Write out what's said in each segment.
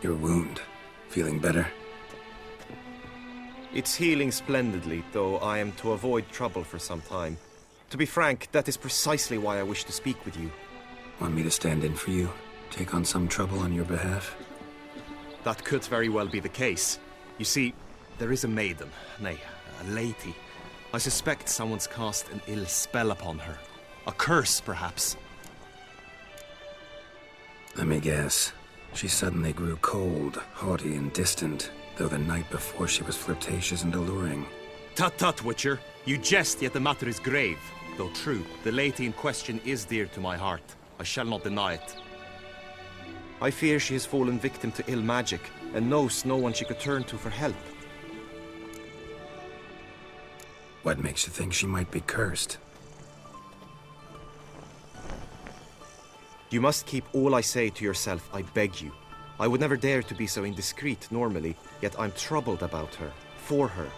Your wound. Feeling better? It's healing splendidly, though I am to avoid trouble for some time. To be frank, that is precisely why I wish to speak with you. Want me to stand in for you? Take on some trouble on your behalf? That could very well be the case. You see, there is a maiden, nay, a lady. I suspect someone's cast an ill spell upon her. A curse, perhaps. Let me guess. She suddenly grew cold, haughty, and distant, though the night before she was flirtatious and alluring. Tut tut, Witcher. You jest, yet the matter is grave. Though true, the lady in question is dear to my heart. I shall not deny it. I fear she has fallen victim to ill magic, and knows no one she could turn to for help. What makes you think she might be cursed? You must keep all I say to yourself, I beg you. I would never dare to be so indiscreet normally, yet I'm troubled about her, for her.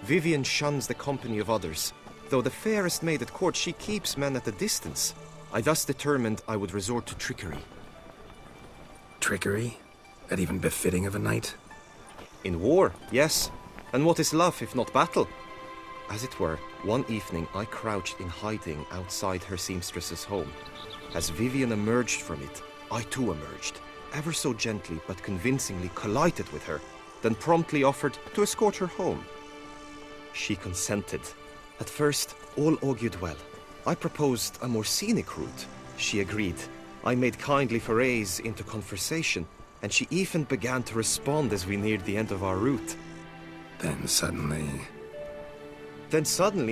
Vivian shuns the company of others. Though the fairest maid at court, she keeps men at a distance. I thus determined I would resort to trickery. Trickery? That even befitting of a knight? In war, yes. And what is love if not battle? As it were, one evening I crouched in hiding outside her seamstress's home. As Vivian emerged from it, I too emerged, ever so gently but convincingly collided with her, then promptly offered to escort her home. She consented. At first, all augured well. I proposed a more scenic route. She agreed. I made kindly forays into conversation, and she even began to respond as we neared the end of our route. Then suddenly,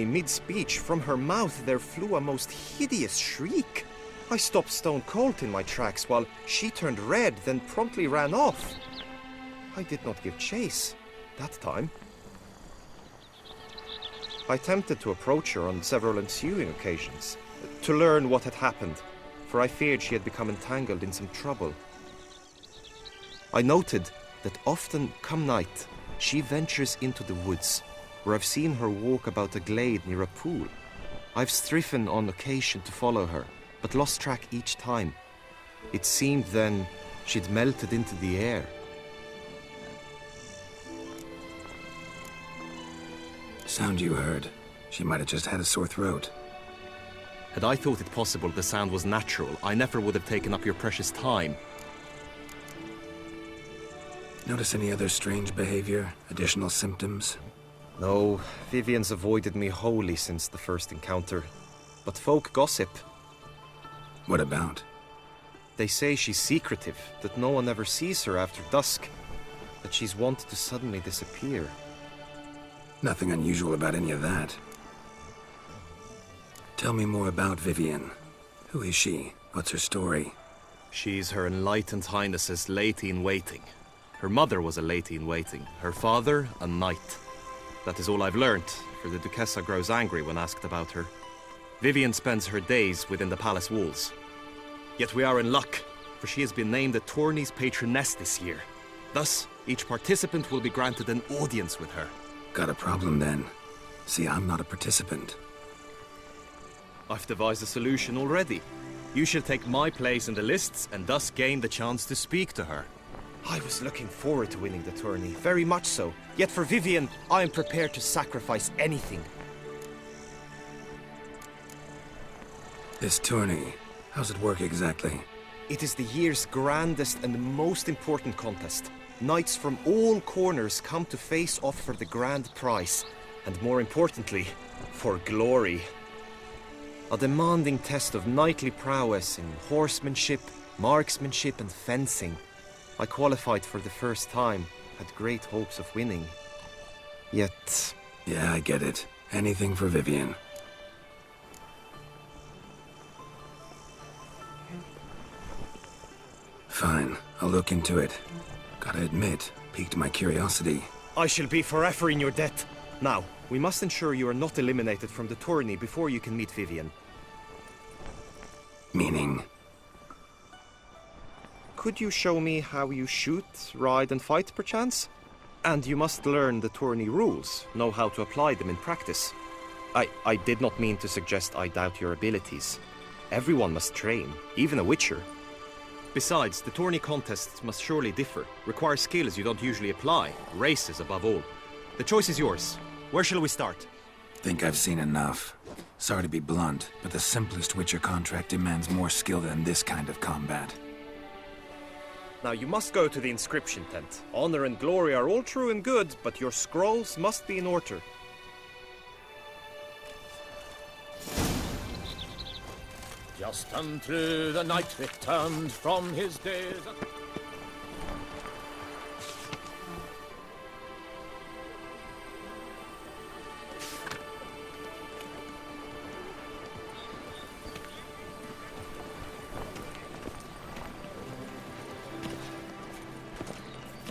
mid-speech, from her mouth there flew a most hideous shriek. I stopped stone cold in my tracks, while she turned red, then promptly ran off. I did not give chase, that time. I attempted to approach her on several ensuing occasions, to learn what had happened, for I feared she had become entangled in some trouble. I noted that often, come night, she ventures into the woods, where I've seen her walk about a glade near a pool. I've striven on occasion to follow her, but lost track each time. It seemed then she'd melted into the air. Sound you heard. She might have just had a sore throat. Had I thought it possible the sound was natural, I never would have taken up your precious time. Notice any other strange behavior? Additional symptoms? No, Vivian's avoided me wholly since the first encounter. But folk gossip. What about? They say she's secretive, that no one ever sees her after dusk, that she's wont to suddenly disappear. Nothing unusual about any of that. Tell me more about Vivian. Who is she? What's her story? She's Her Enlightened Highness's lady-in-waiting. Her mother was a lady-in-waiting, her father a knight. That is all I've learnt, for the Duchessa grows angry when asked about her. Vivian spends her days within the palace walls. Yet we are in luck, for she has been named the tourney's patroness this year. Thus, each participant will be granted an audience with her. Got a problem then. See, I'm not a participant. I've devised a solution already. You shall take my place in the lists and thus gain the chance to speak to her. I was looking forward to winning the tourney, very much so. Yet for Vivian, I am prepared to sacrifice anything. This tourney, how's it work exactly? It is the year's grandest and most important contest. Knights from all corners come to face off for the grand prize, and more importantly, for glory. A demanding test of knightly prowess in horsemanship, marksmanship, and fencing. I qualified for the first time, had great hopes of winning. Yet... Yeah, I get it. Anything for Vivian. Fine, I'll look into it. Gotta admit, piqued my curiosity. I shall be forever in your debt. Now, we must ensure you are not eliminated from the tourney before you can meet Vivian. Meaning? Could you show me how you shoot, ride, and fight, perchance? And you must learn the tourney rules, know how to apply them in practice. I did not mean to suggest I doubt your abilities. Everyone must train, even a witcher. Besides, the tourney contests must surely differ, require skills you don't usually apply, races above all. The choice is yours. Where shall we start? Think I've seen enough. Sorry to be blunt, but the simplest Witcher contract demands more skill than this kind of combat. Now you must go to the inscription tent. Honor and glory are all true and good, but your scrolls must be in order. Just unto the knight returned from his days.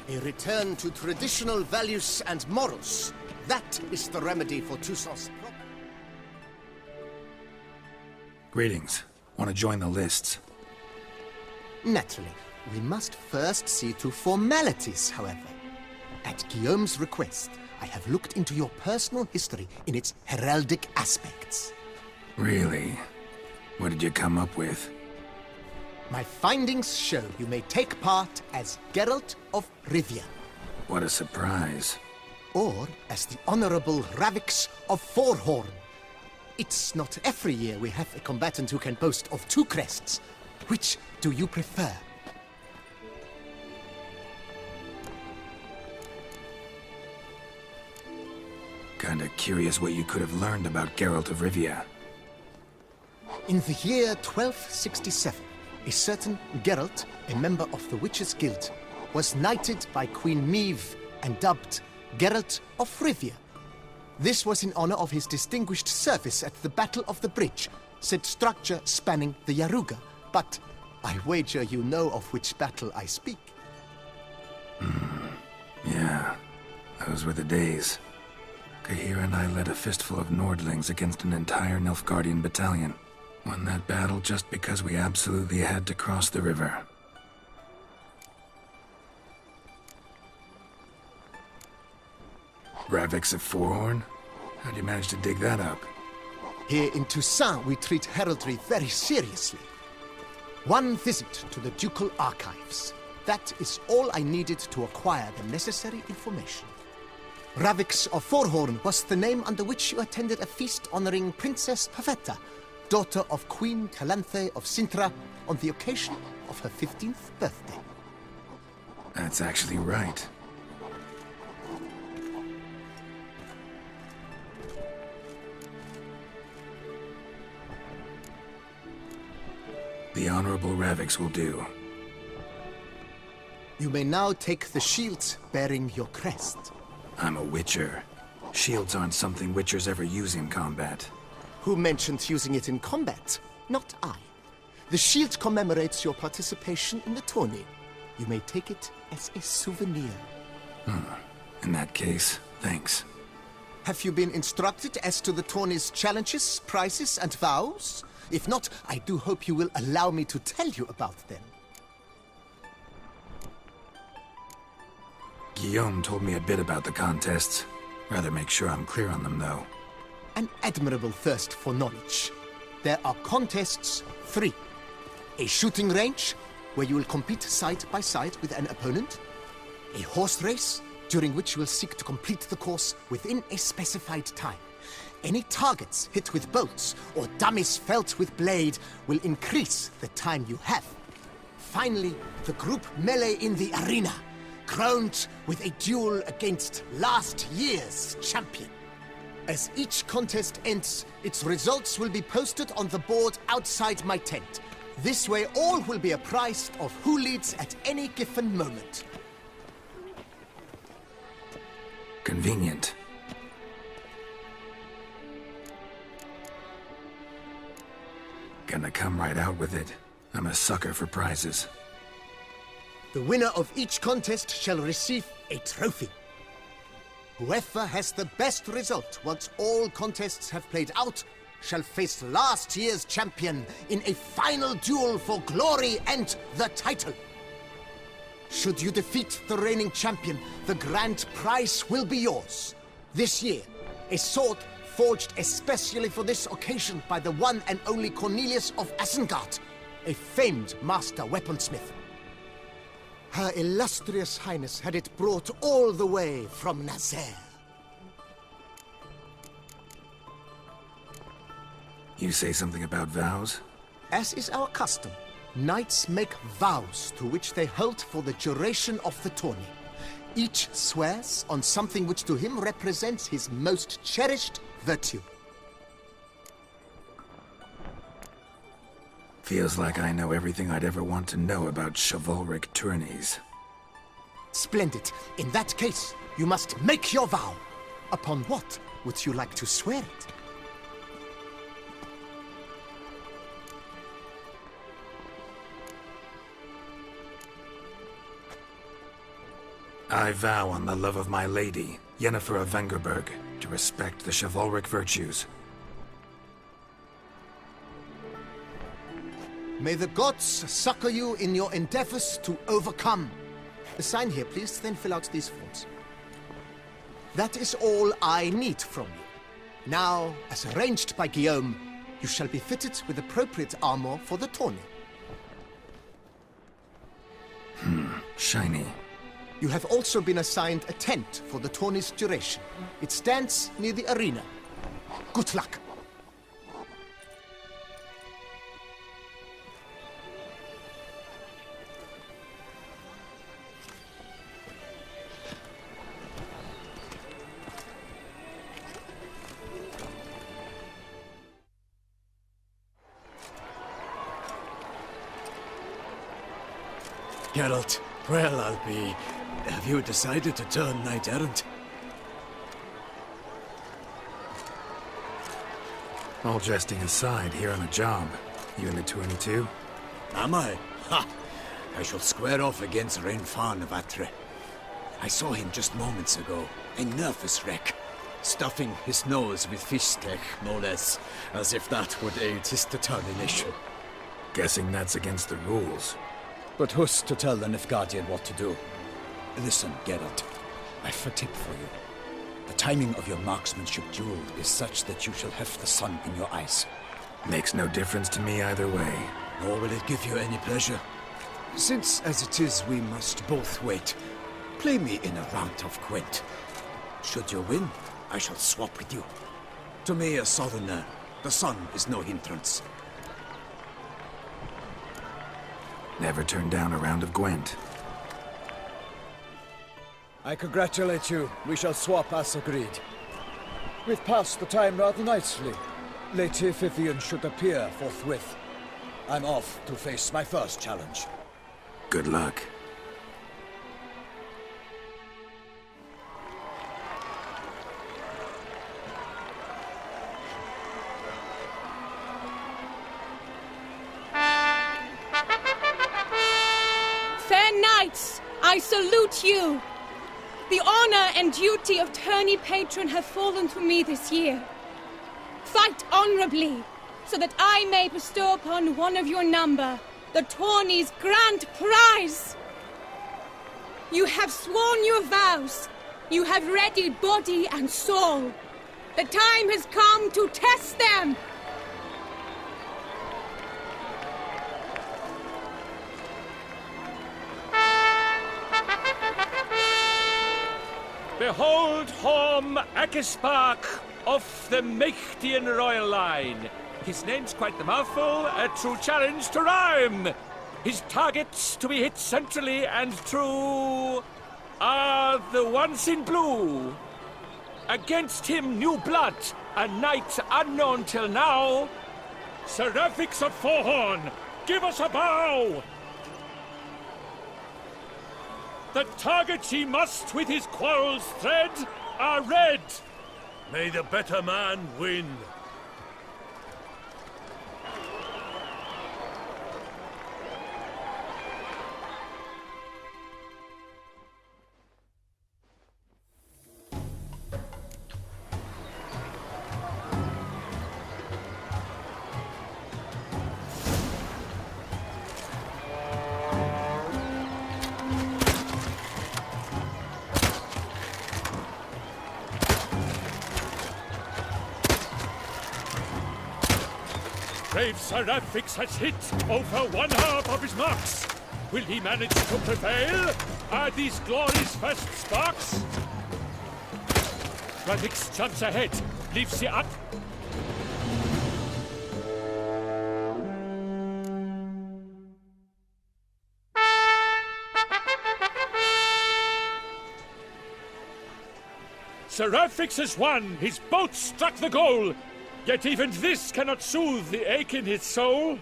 A return to traditional values and morals. That is the remedy for Toussaint's problem. Greetings. Want to join the lists? Naturally, we must first see to formalities, however. At Guillaume's request, I have looked into your personal history in its heraldic aspects. Really? What did you come up with? My findings show you may take part as Geralt of Rivia, What a surprise. or as the Honorable Ravix of Forhorn. It's not every year we have a combatant who can boast of 2 crests. Which do you prefer? Kinda curious what you could have learned about Geralt of Rivia. In the year 1267, a certain Geralt, a member of the Witches' Guild, was knighted by Queen Meve and dubbed Geralt of Rivia. This was in honor of his distinguished service at the Battle of the Bridge, said structure spanning the Yaruga. But I wager you know of which battle I speak. Yeah, those were the days. Kahira and I led a fistful of Nordlings against an entire Nilfgaardian battalion. Won that battle just because we absolutely had to cross the river. Ravix of Forhorn? How'd you manage to dig that up? Here in Toussaint, we treat heraldry very seriously. One visit to the ducal archives. That is all I needed to acquire the necessary information. Ravix of Forhorn was the name under which you attended a feast honoring Princess Pavetta, daughter of Queen Calanthe of Sintra, on the occasion of her 15th birthday. That's actually right. The Honorable Ravix will do. You may now take the shield bearing your crest. I'm a Witcher. Shields aren't something Witchers ever use in combat. Who mentioned using it in combat? Not I. The shield commemorates your participation in the tourney. You may take it as a souvenir. In that case, thanks. Have you been instructed as to the tourney's challenges, prizes, and vows? If not, I do hope you will allow me to tell you about them. Guillaume told me a bit about the contests. Rather make sure I'm clear on them, though. An admirable thirst for knowledge. There are contests 3. A shooting range, where you will compete side by side with an opponent. A horse race, during which you will seek to complete the course within a specified time. Any targets hit with bolts or dummies felt with blade will increase the time you have. Finally, the group melee in the arena, crowned with a duel against last year's champion. As each contest ends, its results will be posted on the board outside my tent. This way, all will be apprised of who leads at any given moment. Convenient. Gonna come right out with it. I'm a sucker for prizes. The winner of each contest shall receive a trophy. Whoever has the best result once all contests have played out shall face last year's champion in a final duel for glory and the title. Should you defeat the reigning champion, the grand prize will be yours. This year, a sword forged especially for this occasion by the one and only Cornelius of Isengard. a famed master weaponsmith. Her illustrious highness had it brought all the way from Nazaire. You say something about vows? As is our custom, knights make vows to which they hold for the duration of the tourney. Each swears on something which to him represents his most cherished virtue. Feels like I know everything I'd ever want to know about chivalric tourneys. Splendid. In that case, you must make your vow. Upon what would you like to swear it? I vow on the love of my lady, Yennefer of Vengerberg, to respect the chivalric virtues. May the gods succor you in your endeavors to overcome. Sign here, please, then fill out these forms. That is all I need from you. Now, as arranged by Guillaume, you shall be fitted with appropriate armor for the tourney. Shiny. You have also been assigned a tent for the tourney's duration. It stands near the arena. Good luck. Geralt, well, I'll be... Have you decided to turn knight-errant? All jesting aside, here on a job. You in the tourney too? Am I? Ha! I shall square off against Renfan of Atre. I saw him just moments ago. A nervous wreck. Stuffing his nose with fish steak, no less. As if that would aid his determination. Guessing that's against the rules. But who's to tell the Nilfgaardian what to do? Listen, Geralt. I've a tip for you. The timing of your marksmanship duel is such that you shall have the sun in your eyes. Makes no difference to me either way. Nor will it give you any pleasure. Since, as it is, we must both wait, play me in a round of Gwent. Should you win, I shall swap with you. To me, a southerner, the sun is no hindrance. Never turned down a round of Gwent. I congratulate you. We shall swap as agreed. We've passed the time rather nicely. Lady Vivian should appear forthwith. I'm off to face my first challenge. Good luck. Fair knights, I salute you. The honor and duty of tourney patron have fallen to me this year. Fight honorably, so that I may bestow upon one of your number the tourney's grand prize. You have sworn your vows. You have readied body and soul. The time has come to test them. Behold Horm Akispark of the Mechtian royal line. His name's quite the mouthful, a true challenge to rhyme. His targets to be hit centrally and true are the ones in blue. Against him new blood, a knight unknown till now. Seraphix of Forhorn, give us a bow! The targets he must with his quarrels thread are red. May the better man win. Brave Sir Rafix has hit over 1/2 of his marks. Will he manage to prevail? Are these glories' first sparks? Rafix jumps ahead, leaves the up. Sir Rafix has won! His boat struck the goal! Yet even this cannot soothe the ache in his soul.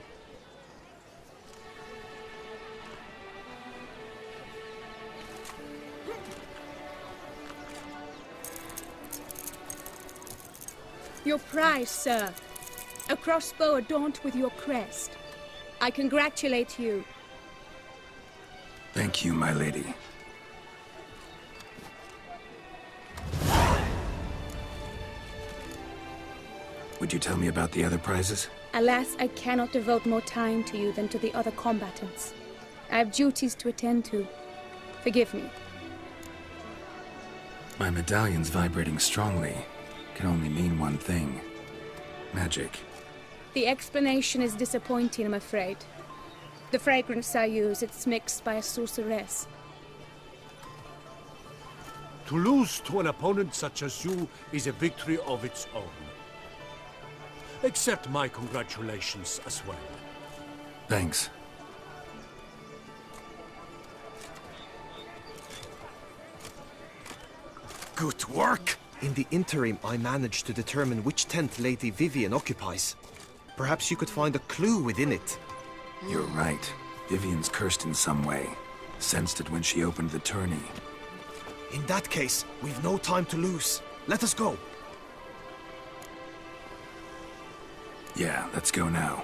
Your prize, sir. A crossbow adorned with your crest. I congratulate you. Thank you, my lady. Would you tell me about the other prizes? Alas, I cannot devote more time to you than to the other combatants. I have duties to attend to. Forgive me. My medallion's vibrating strongly. Can only mean one thing. Magic. The explanation is disappointing, I'm afraid. The fragrance I use, it's mixed by a sorceress. To lose to an opponent such as you is a victory of its own. Accept my congratulations as well. Thanks. Good work! In the interim, I managed to determine which tent Lady Vivian occupies. Perhaps you could find a clue within it. You're right. Vivian's cursed in some way. Sensed it when she opened the tourney. In that case, we've no time to lose. Let us go. Yeah, let's go now.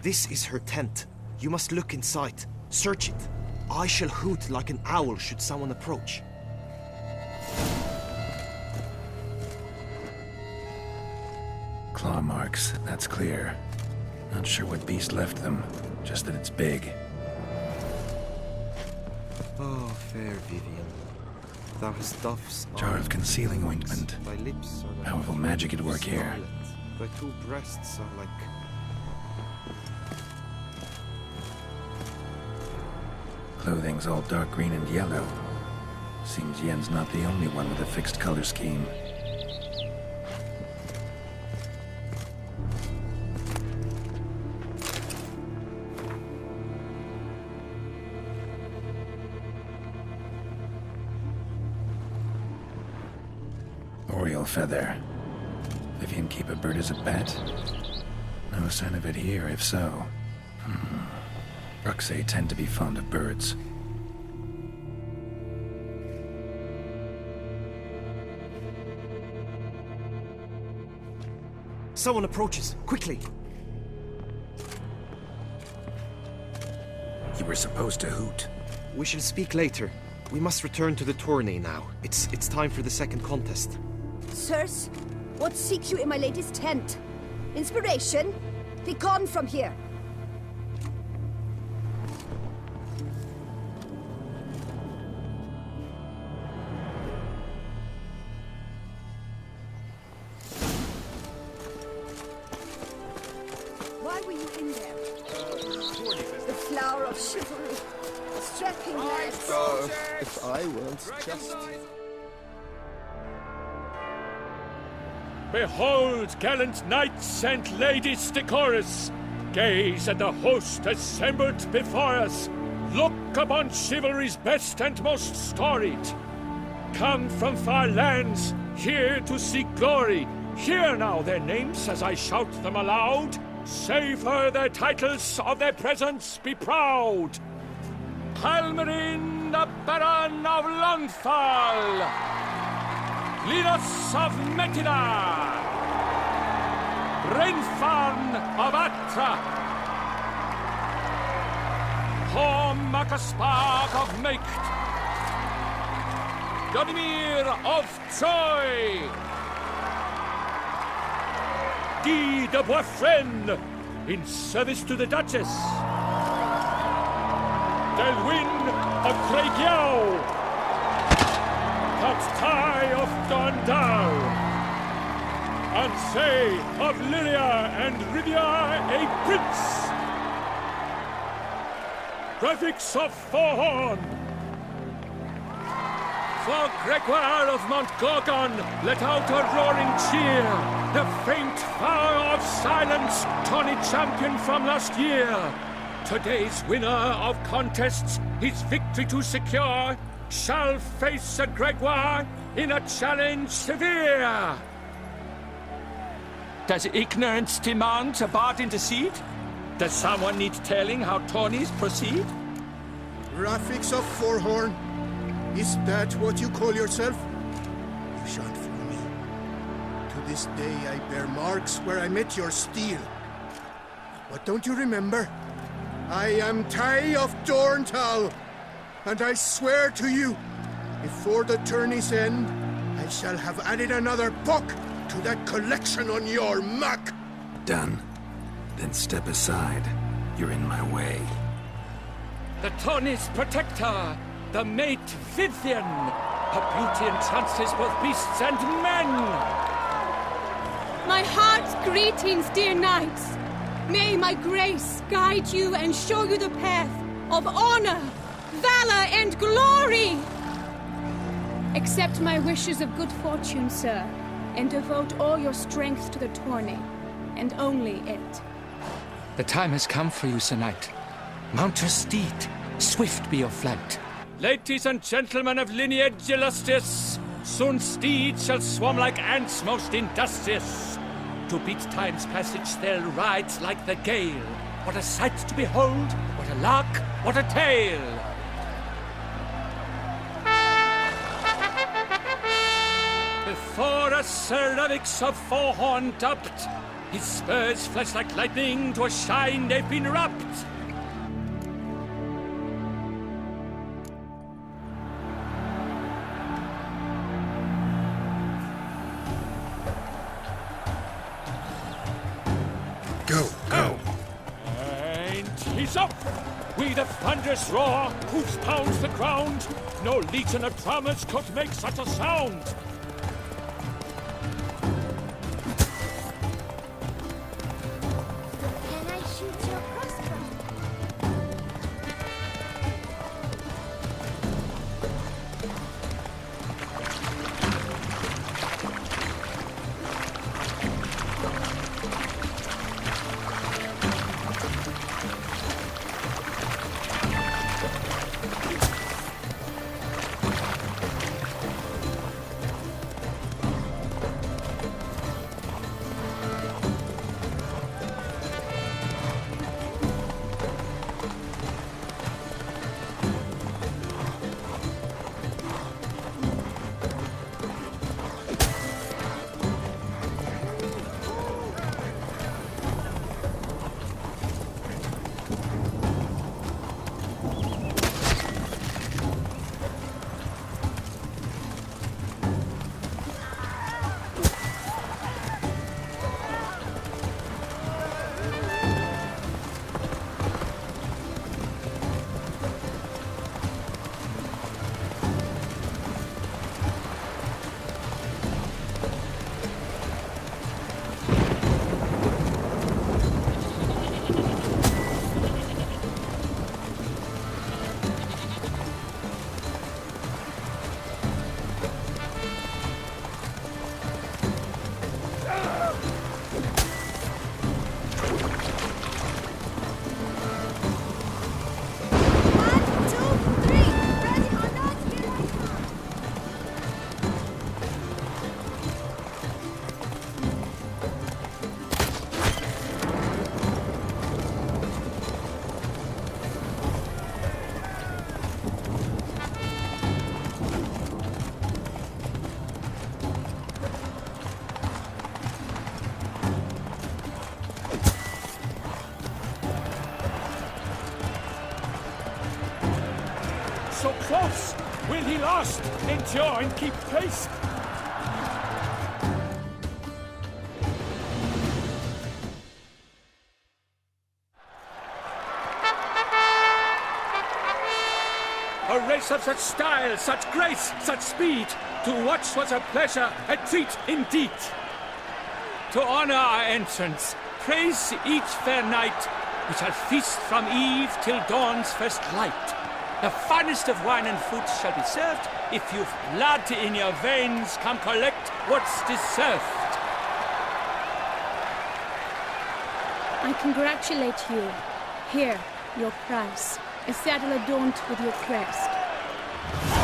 This is her tent. You must look inside. Search it. I shall hoot like an owl should someone approach. Claw marks, that's clear. Not sure what beast left them, just that it's big. Oh, fair Vivian. Thou hast dove's Jar of eyes, concealing ointment. Thy lips are like Powerful magic at work here. scarlet. Thy 2 breasts are like... Clothing's all dark green and yellow. Seems Yen's not the only one with a fixed color scheme. Oriole feather. Vivian keep a bird as a pet? No sign of it here, if so. Bruxay tend to be fond of birds. Someone approaches. Quickly! You were supposed to hoot. We shall speak later. We must return to the tourney now. It's time for the second contest. Sirs, what seeks you in my lady's tent? Inspiration? Begone from here! Why were you in there? The flower of chivalry. Strapping lads. If I weren't just... Behold, gallant knights and ladies decorous! Gaze at the host assembled before us! Look upon chivalry's best and most storied! Come from far lands, here to seek glory! Hear now their names as I shout them aloud! Savor their titles, of their presence be proud! Palmerin, the Baron of Longfall! Linus of Metida! Renfarn of Atra! Horm Akaspag of Meikt! Godimir of Troy! Guy de Boisfren, in service to the Duchess! Delwyn of Craigiau! Dal. And say of Lyria and Rivia a prince. Graphics of Forhorn. For Gregoire of Montgorgon, let out a roaring cheer. The faint fire of silence, Tawny champion from last year. Today's winner of contests, his victory to secure, shall face a Gregoire in a challenge severe. Does ignorance demand a bard intercede? Does someone need telling how Tawnies proceed? Graphics of Forhorn. Is that what you call yourself? You shan't fool me. To this day I bear marks where I met your steel. But don't you remember? I am Tai of Dorntal, and I swear to you, before the tourney's end, I shall have added another book to that collection on your map. Done. Then step aside. You're in my way. The Tawny's protector, the mate Vivian. Her beauty entrances both beasts and men. My heart's greetings, dear knights. May my grace guide you and show you the path of honor, valor, and glory. Accept my wishes of good fortune, sir, and devote all your strength to the tourney, and only it. The time has come for you, Sir Knight. Mount your steed. Swift be your flight. Ladies and gentlemen of lineage illustrious, soon steeds shall swarm like ants most industrious. To beat time's passage they'll ride like the gale. What a sight to behold, what a lark, what a tale! Before us Sir Ravix of Forhorn dubbed, his spurs flash like lightning, to a shine they've been wrapped. Go. And he's up! With a thunderous roar, hoofs pounds the ground. No legion of drummers could make such a sound. Can I shoot your crossbow? So close! Will he last? Endure and keep pace! A race horse of such style, such grace, such speed. To watch was a pleasure, a treat indeed. To honor our entrance, praise each fair knight. We shall feast from eve till dawn's first light. The finest of wine and fruit shall be served. If you've blood in your veins, come collect what's deserved. I congratulate you. Here, your prize. A saddle adorned with your crest.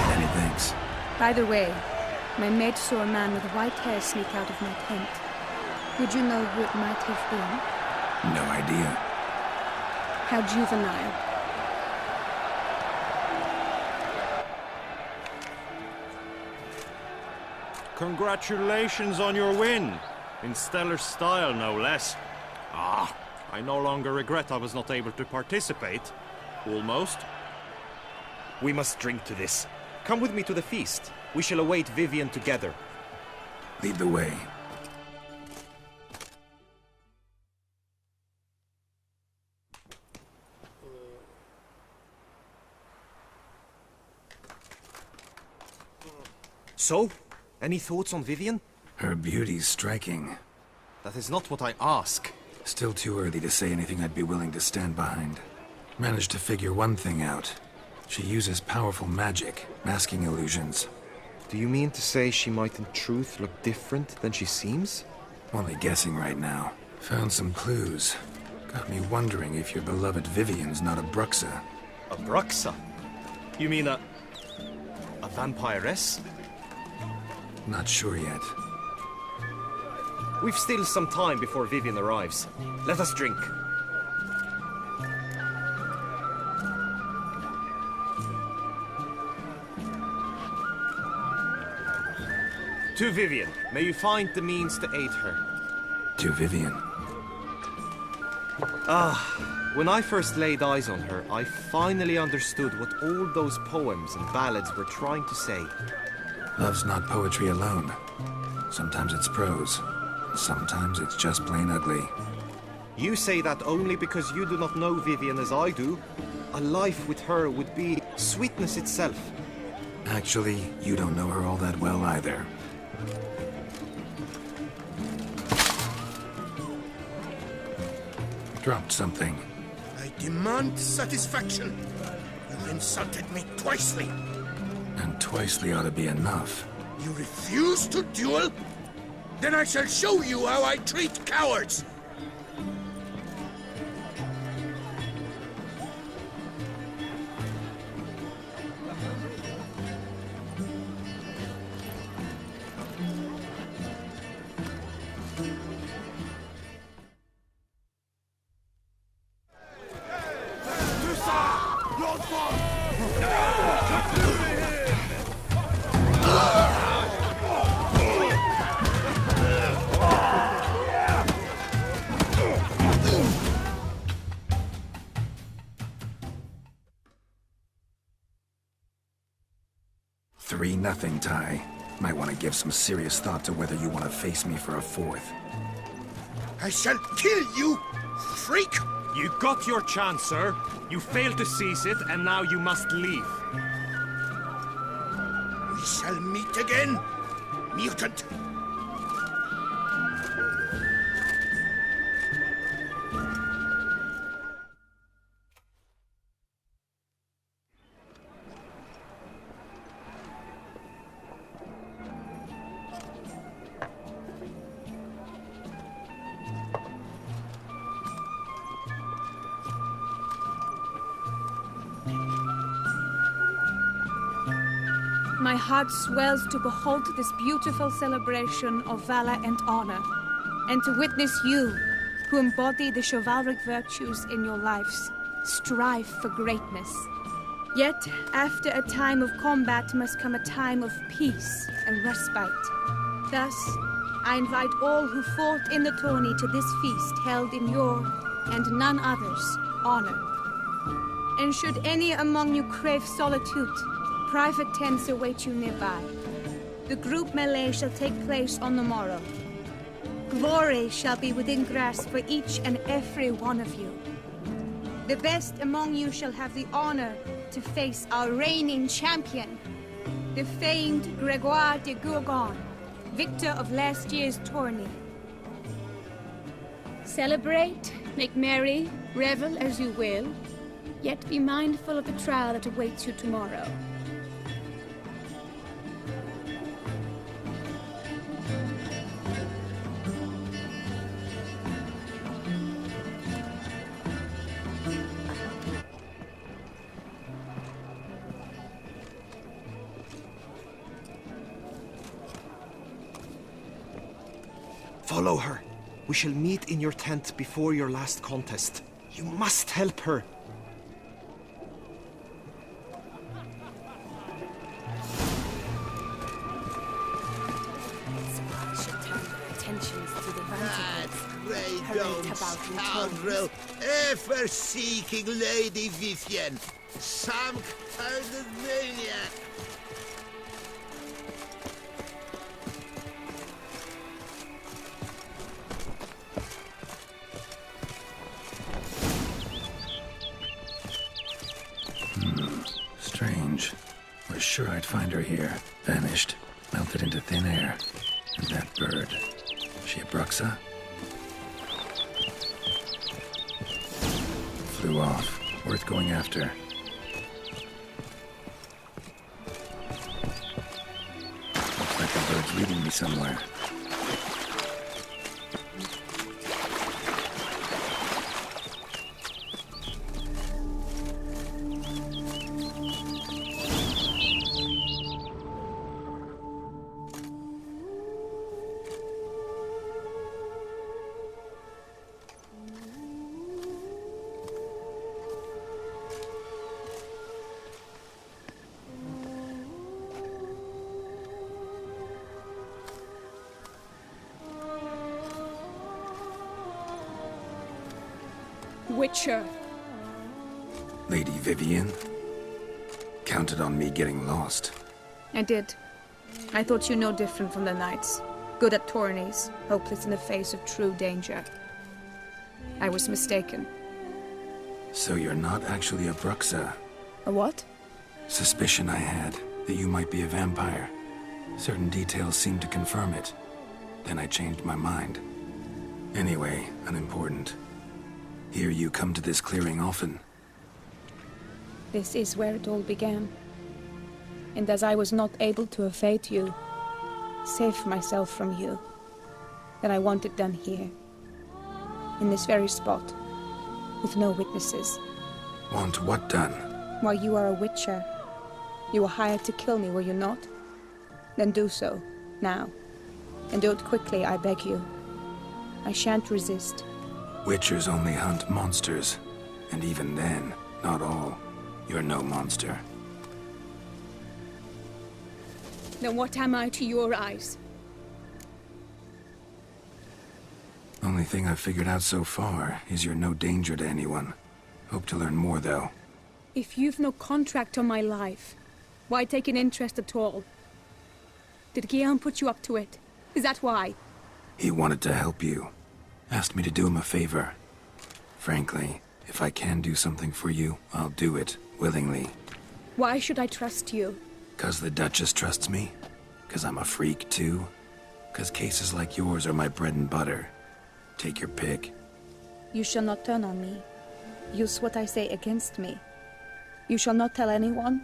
Many thanks. By the way, my mate saw a man with white hair sneak out of my tent. Would you know who it might have been? No idea. How juvenile. Congratulations on your win. In stellar style, no less. Ah, I no longer regret I was not able to participate. Almost. We must drink to this. Come with me to the feast. We shall await Vivian together. Lead the way. So, any thoughts on Vivian? Her beauty's striking. That is not what I ask. Still too early to say anything I'd be willing to stand behind. Managed to figure one thing out. She uses powerful magic, masking illusions. Do you mean to say she might in truth look different than she seems? Only guessing right now. Found some clues. Got me wondering if your beloved Vivian's not a Bruxa. A Bruxa? You mean a vampiress? Not sure yet. We've still some time before Vivian arrives. Let us drink. To Vivian, may you find the means to aid her. To Vivian. When I first laid eyes on her, I finally understood what all those poems and ballads were trying to say. Love's not poetry alone. Sometimes it's prose. Sometimes it's just plain ugly. You say that only because you do not know Vivian as I do. A life with her would be sweetness itself. Actually, you don't know her all that well either. Dropped something. I demand satisfaction. You've insulted me twicely. And twicely ought to be enough. You refuse to duel? Then I shall show you how I treat cowards! Nothing, Ty. Might want to give some serious thought to whether you want to face me for a fourth. I shall kill you, freak! You got your chance, sir. You failed to seize it, and now you must leave. We shall meet again, mutant! My heart swells to behold this beautiful celebration of valor and honor, and to witness you, who embody the chivalric virtues in your lives, strive for greatness. Yet, after a time of combat must come a time of peace and respite. Thus, I invite all who fought in the tourney to this feast held in your, and none other's, honor. And should any among you crave solitude, private tents await you nearby. The group melee shall take place on the morrow. Glory shall be within grasp for each and every one of you. The best among you shall have the honor to face our reigning champion, the famed Gregoire de Gourgon, victor of last year's tourney. Celebrate, make merry, revel as you will, yet be mindful of the trial that awaits you tomorrow. Follow her. We shall meet in your tent before your last contest. You must help her. Great scoundrel, ever-seeking Lady Vivienne. Some kind of maniac. Strange. Was sure I'd find her here. Vanished. Melted into thin air. And that bird. She a Bruxa? Flew off. Worth going after. Looks like the bird's leading me somewhere. Witcher. Lady Vivienne? Counted on me getting lost. I did. I thought you no different from the knights. Good at tourneys, hopeless in the face of true danger. I was mistaken. So you're not actually a Bruxa? A what? Suspicion I had, that you might be a vampire. Certain details seemed to confirm it. Then I changed my mind. Anyway, unimportant. Hear you come to this clearing often. This is where it all began. And as I was not able to evade you, save myself from you, then I want it done here. In this very spot, with no witnesses. Want what done? Why, you are a witcher. You were hired to kill me, were you not? Then do so, now. And do it quickly, I beg you. I shan't resist. Witchers only hunt monsters. And even then, not all. You're no monster. Then what am I to your eyes? Only thing I've figured out so far is you're no danger to anyone. Hope to learn more, though. If you've no contract on my life, why take an interest at all? Did Guillaume put you up to it? Is that why? He wanted to help you. Asked me to do him a favor. Frankly, if I can do something for you, I'll do it, willingly. Why should I trust you? 'Cause the Duchess trusts me? 'Cause I'm a freak, too? 'Cause cases like yours are my bread and butter? Take your pick. You shall not turn on me. Use what I say against me. You shall not tell anyone?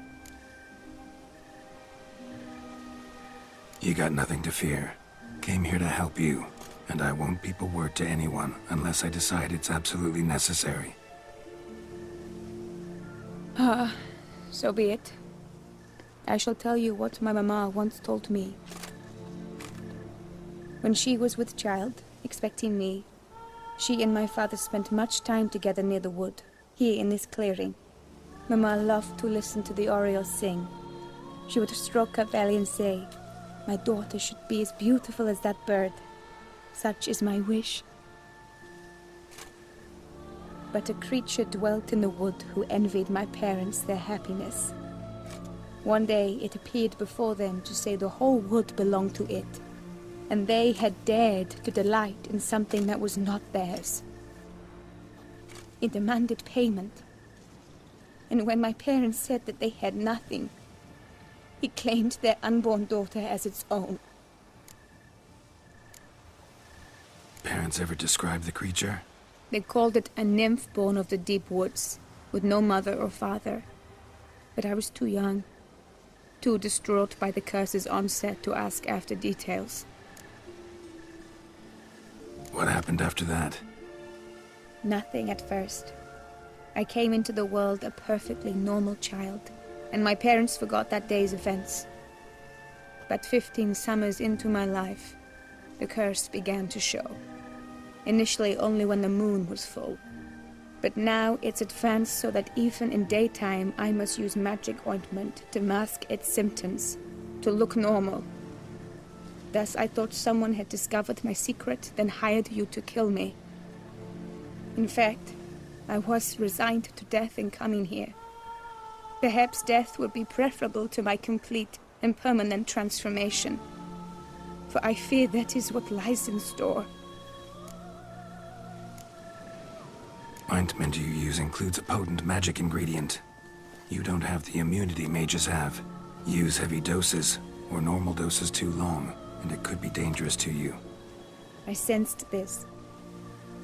You got nothing to fear. Came here to help you. And I won't peep a word to anyone unless I decide it's absolutely necessary. So be it. I shall tell you what my mama once told me. When she was with child, expecting me, she and my father spent much time together near the wood, here in this clearing. Mama loved to listen to the orioles sing. She would stroke her belly and say, "My daughter should be as beautiful as that bird. Such is my wish." But a creature dwelt in the wood who envied my parents their happiness. One day it appeared before them to say the whole wood belonged to it, and they had dared to delight in something that was not theirs. It demanded payment. And when my parents said that they had nothing, he claimed their unborn daughter as its own. Parents ever describe the creature? They called it a nymph born of the deep woods, with no mother or father. But I was too young, too distraught by the curse's onset to ask after details. What happened after that? Nothing at first. I came into the world a perfectly normal child, and my parents forgot that day's events. But 15 summers into my life, the curse began to show. Initially only when the moon was full. But now it's advanced so that even in daytime I must use magic ointment to mask its symptoms, to look normal. Thus I thought someone had discovered my secret, then hired you to kill me. In fact, I was resigned to death in coming here. Perhaps death would be preferable to my complete and permanent transformation. For I fear that is what lies in store. Ointment you use includes a potent magic ingredient. You don't have the immunity mages have. Use heavy doses, or normal doses too long, and it could be dangerous to you. I sensed this.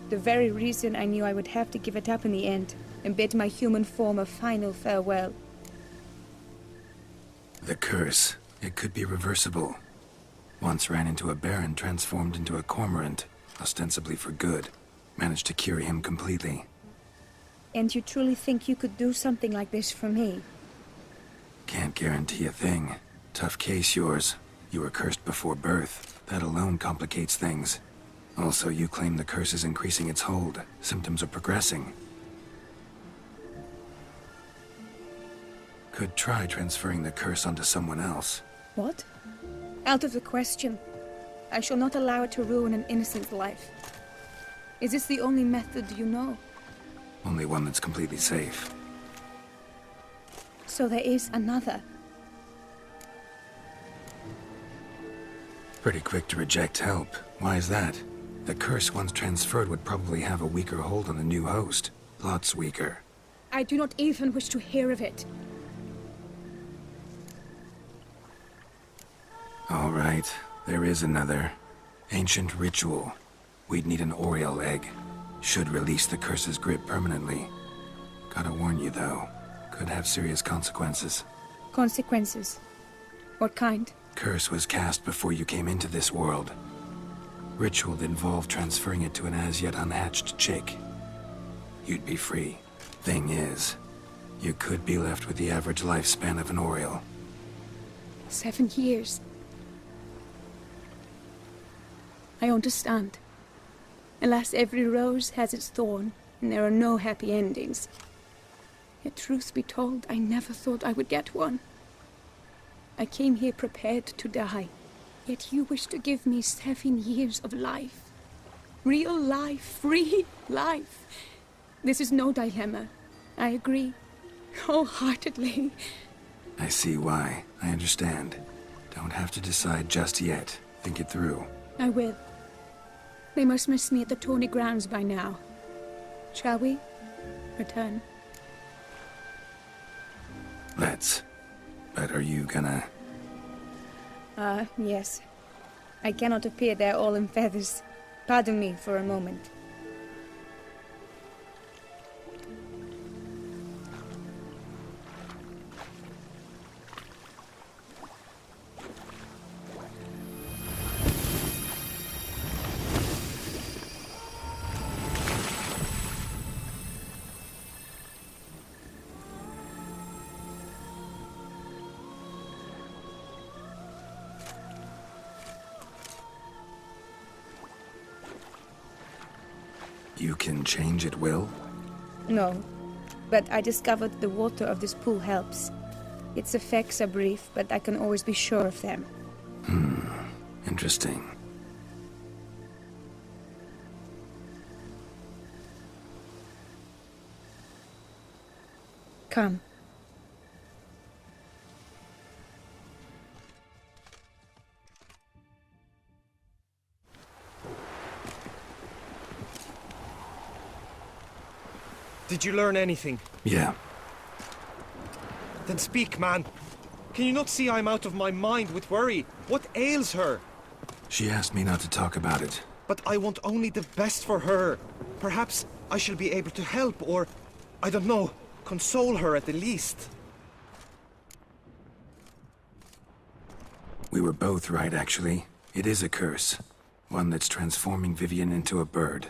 The very reason I knew I would have to give it up in the end, and bid my human form a final farewell. The curse, it could be reversible. Once ran into a baron transformed into a cormorant, ostensibly for good. Managed to cure him completely. And you truly think you could do something like this for me? Can't guarantee a thing. Tough case, yours. You were cursed before birth. That alone complicates things. Also, you claim the curse is increasing its hold. Symptoms are progressing. Could try transferring the curse onto someone else. What? Out of the question. I shall not allow it to ruin an innocent life. Is this the only method you know? Only one that's completely safe. So there is another. Pretty quick to reject help. Why is that? The curse once transferred would probably have a weaker hold on the new host. Lots weaker. I do not even wish to hear of it. All right, there is another. Ancient ritual. We'd need an Oriole egg. Should release the curse's grip permanently. Gotta warn you, though. Could have serious consequences. Consequences? What kind? Curse was cast before you came into this world. Ritual involved transferring it to an as-yet unhatched chick. You'd be free. Thing is, you could be left with the average lifespan of an Oriole. 7 years. I understand. Alas, every rose has its thorn, and there are no happy endings. Yet truth be told, I never thought I would get one. I came here prepared to die, yet you wish to give me 7 years of life. Real life, free life. This is no dilemma. I agree, wholeheartedly. I see why. I understand. Don't have to decide just yet. Think it through. I will. They must miss me at the tourney grounds by now. Shall we? Return. Let's. But are you gonna... Yes. I cannot appear there all in feathers. Pardon me for a moment. You can change at will? No, but I discovered the water of this pool helps. Its effects are brief, but I can always be sure of them. Interesting. Come. Did you learn anything? Yeah. Then speak, man. Can you not see I'm out of my mind with worry? What ails her? She asked me not to talk about it. But I want only the best for her. Perhaps I shall be able to help, or, I don't know, console her at the least. We were both right, actually. It is a curse. One that's transforming Vivian into a bird.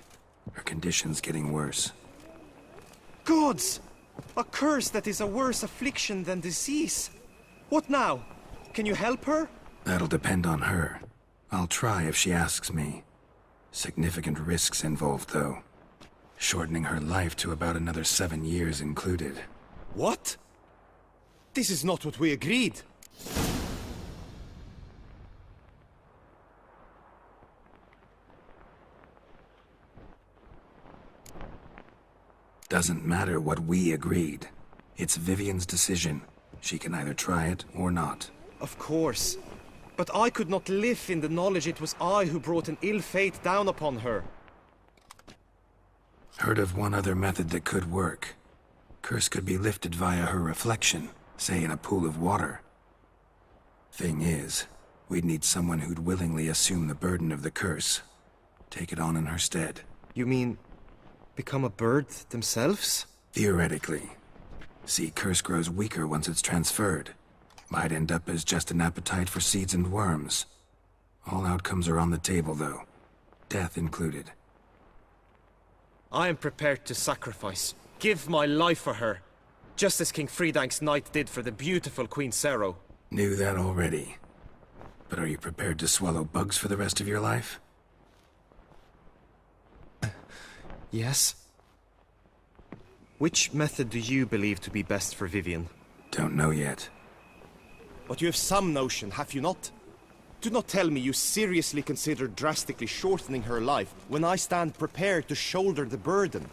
Her condition's getting worse. Gods! A curse that is a worse affliction than disease. What now? Can you help her? That'll depend on her. I'll try if she asks me. Significant risks involved, though. Shortening her life to about another 7 years included. What? This is not what we agreed. Doesn't matter what we agreed. It's Vivian's decision. She can either try it or not. Of course. But I could not live in the knowledge it was I who brought an ill fate down upon her. Heard of one other method that could work. Curse could be lifted via her reflection, say in a pool of water. Thing is, we'd need someone who'd willingly assume the burden of the curse. Take it on in her stead. You mean, become a bird themselves? Theoretically. See, curse grows weaker once it's transferred. Might end up as just an appetite for seeds and worms. All outcomes are on the table, though. Death included. I am prepared to sacrifice, give my life for her. Just as King Fridank's knight did for the beautiful Queen Sero. Knew that already. But are you prepared to swallow bugs for the rest of your life? Yes. Which method do you believe to be best for Vivian? Don't know yet. But you have some notion, have you not? Do not tell me you seriously consider drastically shortening her life when I stand prepared to shoulder the burden.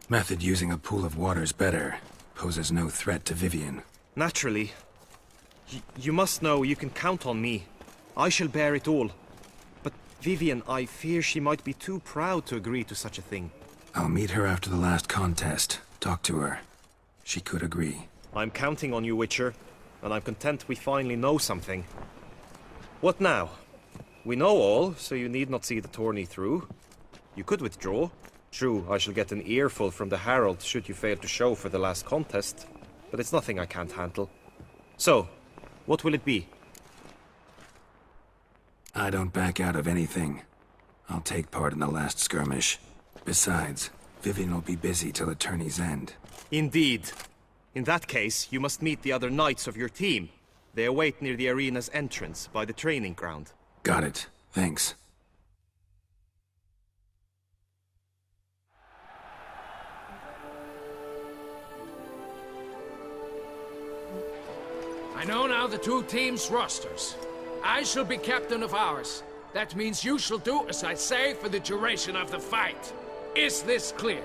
Method using a pool of water's better. Poses no threat to Vivian. Naturally. You must know you can count on me. I shall bear it all. But Vivian, I fear she might be too proud to agree to such a thing. I'll meet her after the last contest. Talk to her. She could agree. I'm counting on you, Witcher. And I'm content we finally know something. What now? We know all, so you need not see the tourney through. You could withdraw. True, I shall get an earful from the Herald should you fail to show for the last contest. But it's nothing I can't handle. So, what will it be? I don't back out of anything. I'll take part in the last skirmish. Besides, Vivian will be busy till the tourney's end. Indeed. In that case, you must meet the other knights of your team. They await near the arena's entrance, by the training ground. Got it. Thanks. I know now the two teams' rosters. I shall be captain of ours. That means you shall do as I say for the duration of the fight. Is this clear?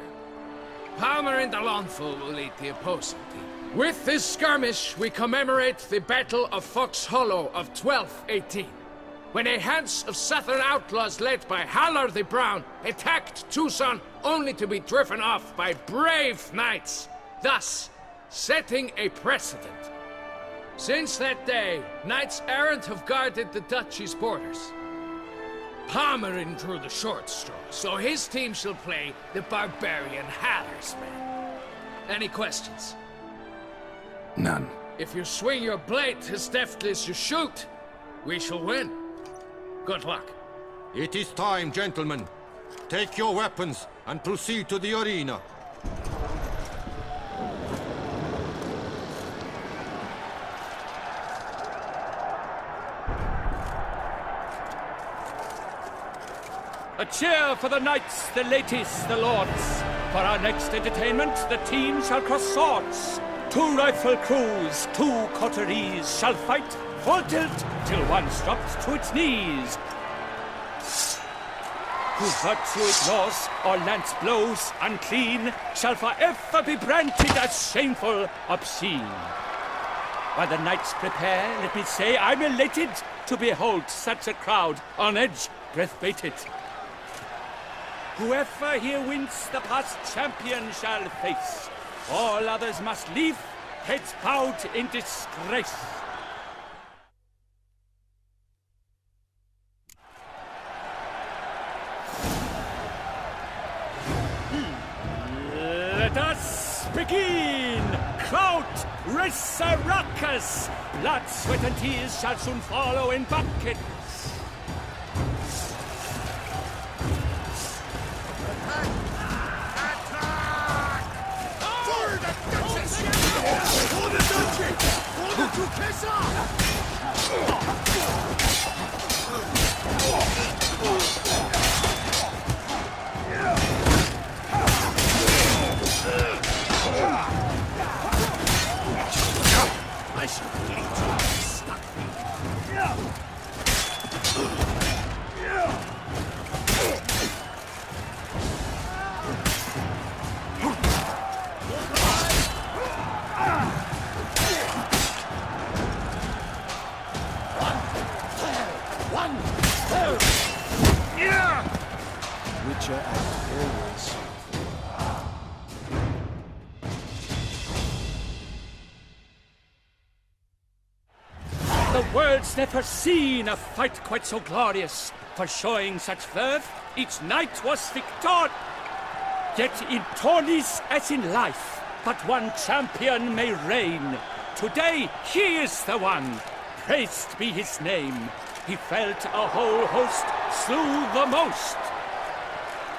Palmer and Alonfo will lead the opposing team. With this skirmish, we commemorate the Battle of Fox Hollow of 1218, when a Hans of Southern outlaws led by Halar the Brown attacked Tucson only to be driven off by brave knights, thus setting a precedent. Since that day, knights errant have guarded the duchy's borders. Palmerin drew the short straw, so his team shall play the barbarian Halar's men. Any questions? None. If you swing your blade as deftly as you shoot, we shall win. Good luck. It is time, gentlemen. Take your weapons and proceed to the arena. A cheer for the knights, the ladies, the lords. For our next entertainment, the team shall cross swords. 2 rifle crews, 2 coteries shall fight full tilt till one drops to its knees. Who virtue ignores or lance blows unclean shall forever be branded as shameful, obscene. While the knights prepare, let me say I'm elated to behold such a crowd on edge, breath-baited. Whoever here wins the past champion shall face. All others must leave, heads bowed in disgrace. Let us begin! Clout, Resurrecus! Blood, sweat, and tears shall soon follow in buckets. I shall lead you stuck. Witcher and always. The world's never seen a fight quite so glorious. For showing such verve, each knight was victor. Yet in tourneys as in life, but one champion may reign. Today he is the one. Praised be his name. He felt a whole host, slew the most.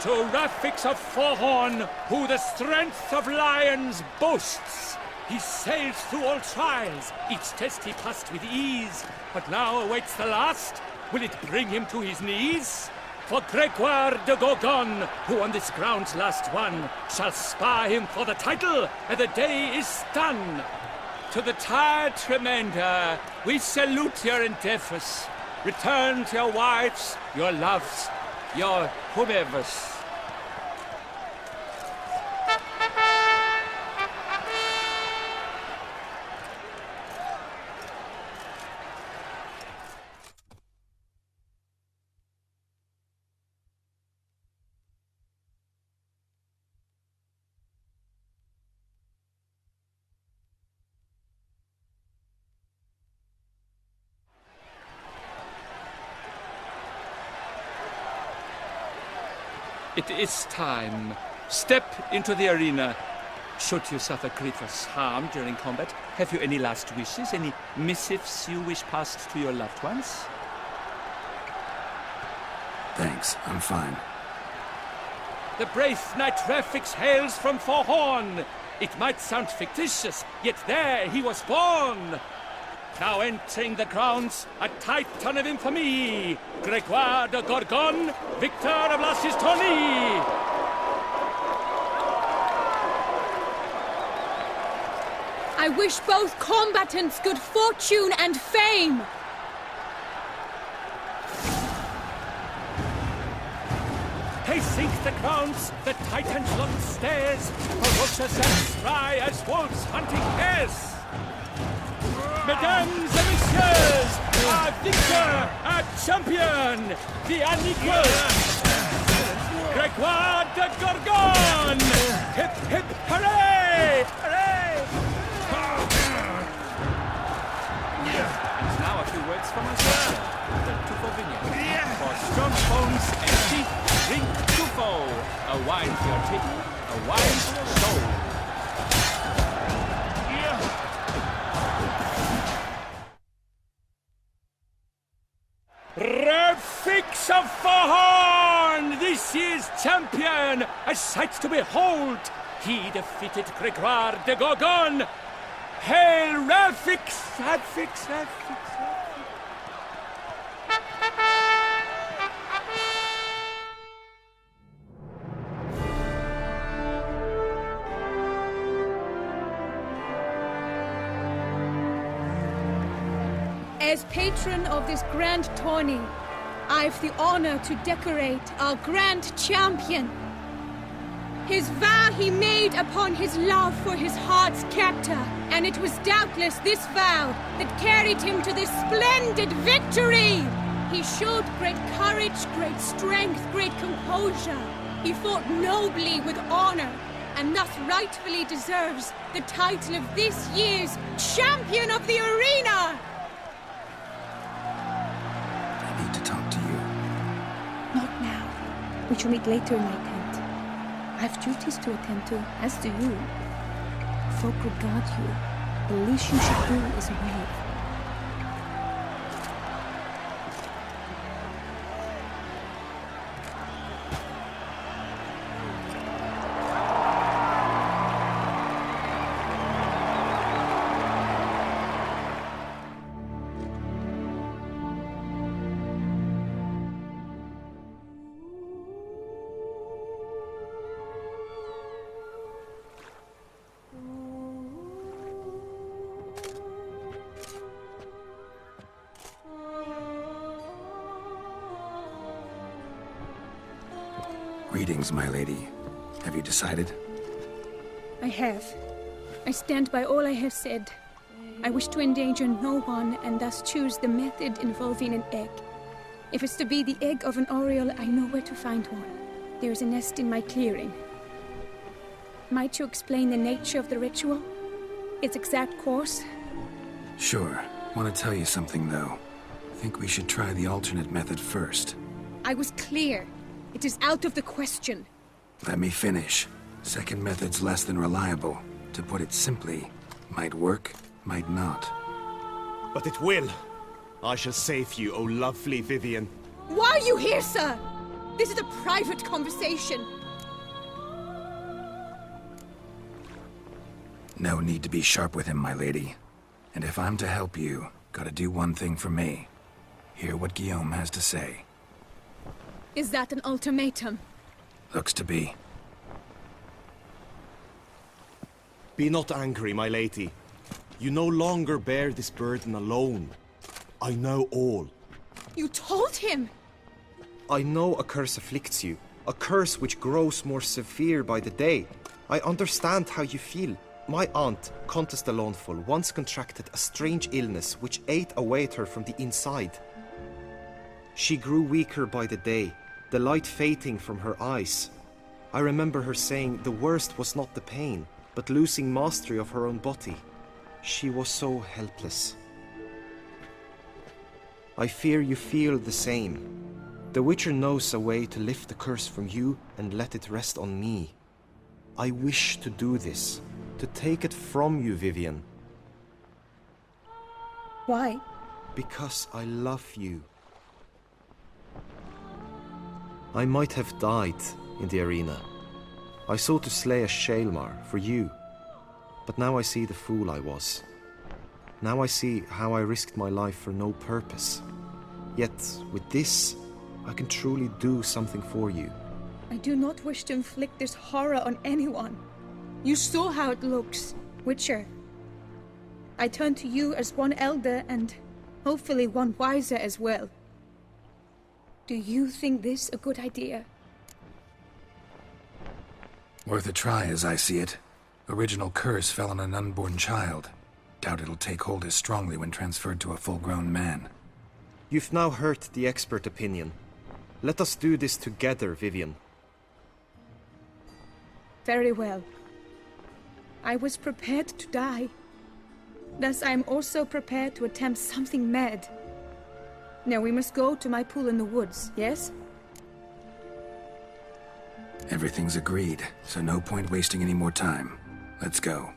To Rafix of Forhorn, who the strength of lions boasts. He sailed through all trials, each test he passed with ease. But now awaits the last. Will it bring him to his knees? For Gregoire de Gorgon, who on this ground's last won, shall spar him for the title, and the day is done. To the tired Tremenda, we salute your endeavors. Return to your wives, your loves, your whomevers. It is time. Step into the arena. Should you suffer grievous harm during combat, have you any last wishes, any missives you wish passed to your loved ones? Thanks, I'm fine. The brave knight Rafix hails from Forhorn. It might sound fictitious, yet there he was born. Now entering the grounds, a titan of infamy, Gregoire de Gorgon, victor of Las's tourney. I wish both combatants good fortune and fame. Pacing the grounds, the titans locked stares, ferocious and spry as wolves hunting hares. Mesdames et messieurs, our victor, our champion, the unequal, Gregoire de Gorgon! Hip, hip, hooray! Hooray! And now a few words from us, the Tufo Vineyard. For strong bones and teeth, drink Tufo, a wine for your teeth, a wine for your soul. Rafix of Forhorn, this year's champion, a sight to behold. He defeated Gregoire de Gorgon. Hail Rafix, Rafix, Rafix, Rafix. As patron of this grand tourney, I've the honor to decorate our grand champion. His vow he made upon his love for his heart's captor, and it was doubtless this vow that carried him to this splendid victory. He showed great courage, great strength, great composure. He fought nobly with honor, and thus rightfully deserves the title of this year's Champion of the Arena! I need to talk to you. Not now. We shall meet later in my tent. I have duties to attend to, as do you. Folk regard you. The least you should do is wave. Greetings, my lady. Have you decided? I have. I stand by all I have said. I wish to endanger no one, and thus choose the method involving an egg. If it's to be the egg of an oriole, I know where to find one. There is a nest in my clearing. Might you explain the nature of the ritual? Its exact course? Sure. Want to tell you something, though. Think we should try the alternate method first. I was clear. It is out of the question. Let me finish. Second method's less than reliable. To put it simply, might work, might not. But it will. I shall save you, O lovely Vivian. Why are you here, sir? This is a private conversation. No need to be sharp with him, my lady. And if I'm to help you, gotta do one thing for me. Hear what Guillaume has to say. Is that an ultimatum? Looks to be. Be not angry, my lady. You no longer bear this burden alone. I know all. You told him! I know a curse afflicts you. A curse which grows more severe by the day. I understand how you feel. My aunt, Countess de Launfal, once contracted a strange illness which ate away at her from the inside. She grew weaker by the day, the light fading from her eyes. I remember her saying the worst was not the pain, but losing mastery of her own body. She was so helpless. I fear you feel the same. The Witcher knows a way to lift the curse from you and let it rest on me. I wish to do this, to take it from you, Vivian. Why? Because I love you. I might have died in the arena. I sought to slay a Shaelmar for you. But now I see the fool I was. Now I see how I risked my life for no purpose. Yet, with this, I can truly do something for you. I do not wish to inflict this horror on anyone. You saw how it looks, Witcher. I turn to you as one elder and hopefully one wiser as well. Do you think this a good idea? Worth a try, as I see it. Original curse fell on an unborn child. Doubt it'll take hold as strongly when transferred to a full-grown man. You've now heard the expert opinion. Let us do this together, Vivian. Very well. I was prepared to die. Thus I am also prepared to attempt something mad. Now we must go to my pool in the woods, yes? Everything's agreed, so no point wasting any more time. Let's go.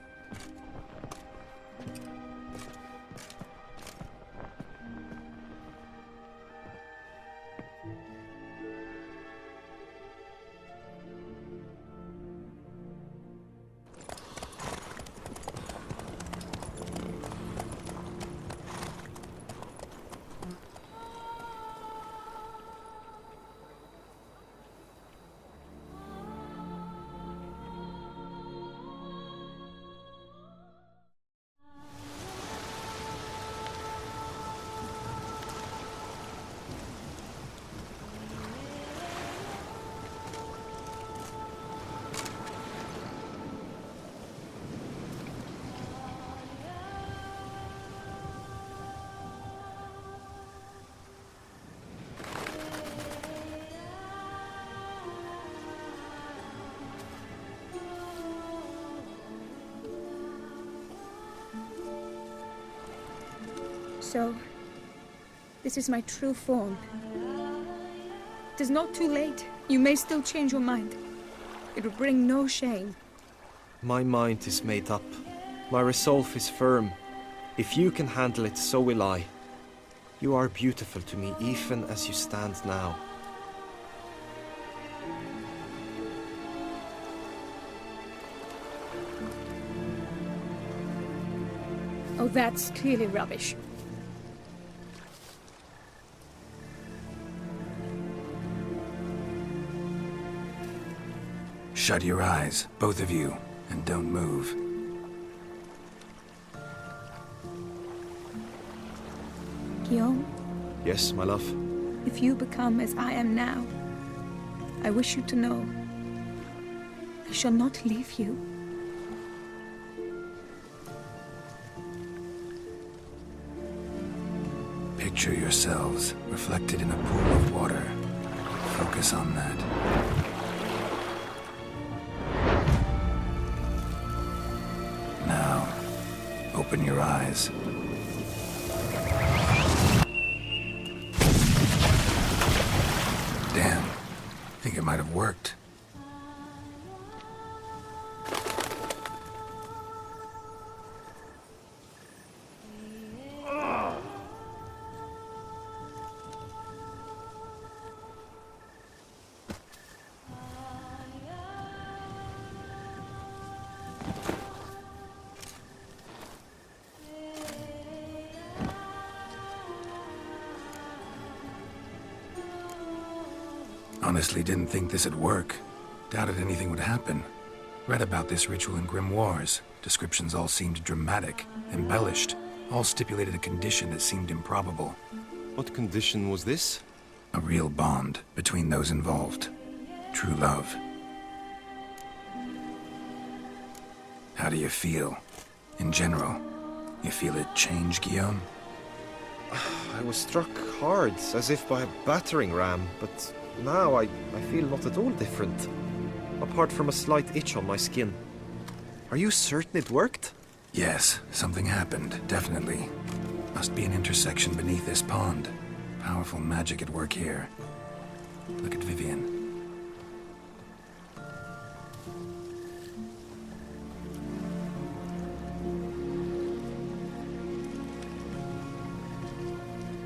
So, this is my true form. It is not too late. You may still change your mind. It will bring no shame. My mind is made up. My resolve is firm. If you can handle it, so will I. You are beautiful to me, even as you stand now. Oh, that's clearly rubbish. Shut your eyes, both of you, and don't move. Guillaume, Yes, my love. if you become as I am now, I wish you to know I shall not leave you. Picture yourselves reflected in a pool of water. Focus on that. Now, open your eyes. Damn. Think it might have worked. Honestly didn't think this would work. Doubted anything would happen. Read about this ritual in grimoires. Descriptions all seemed dramatic, embellished. All stipulated a condition that seemed improbable. What condition was this? A real bond between those involved. True love. How do you feel? In general, you feel it change, Guillaume? I was struck hard, as if by a battering ram, but now I feel not at all different. Apart from a slight itch on my skin. Are you certain it worked? Yes, something happened, definitely. Must be an intersection beneath this pond. Powerful magic at work here. Look at Vivian.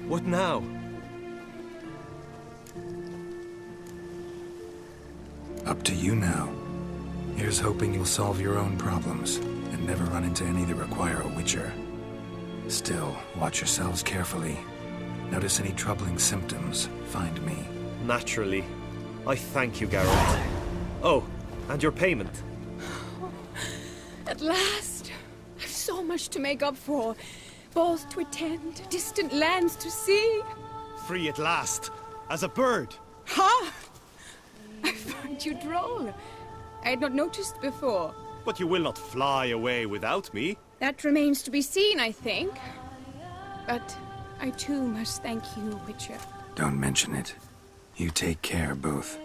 What now? Up to you now. Here's hoping you'll solve your own problems and never run into any that require a witcher. Still, watch yourselves carefully. Notice any troubling symptoms, find me. Naturally. I thank you, Geralt. Oh, and your payment. At last! I've so much to make up for. Balls to attend, distant lands to see. Free at last, as a bird. Ha! I find you droll. I had not noticed before. But you will not fly away without me. That remains to be seen, I think. But I too must thank you, Witcher. Don't mention it. You take care, both.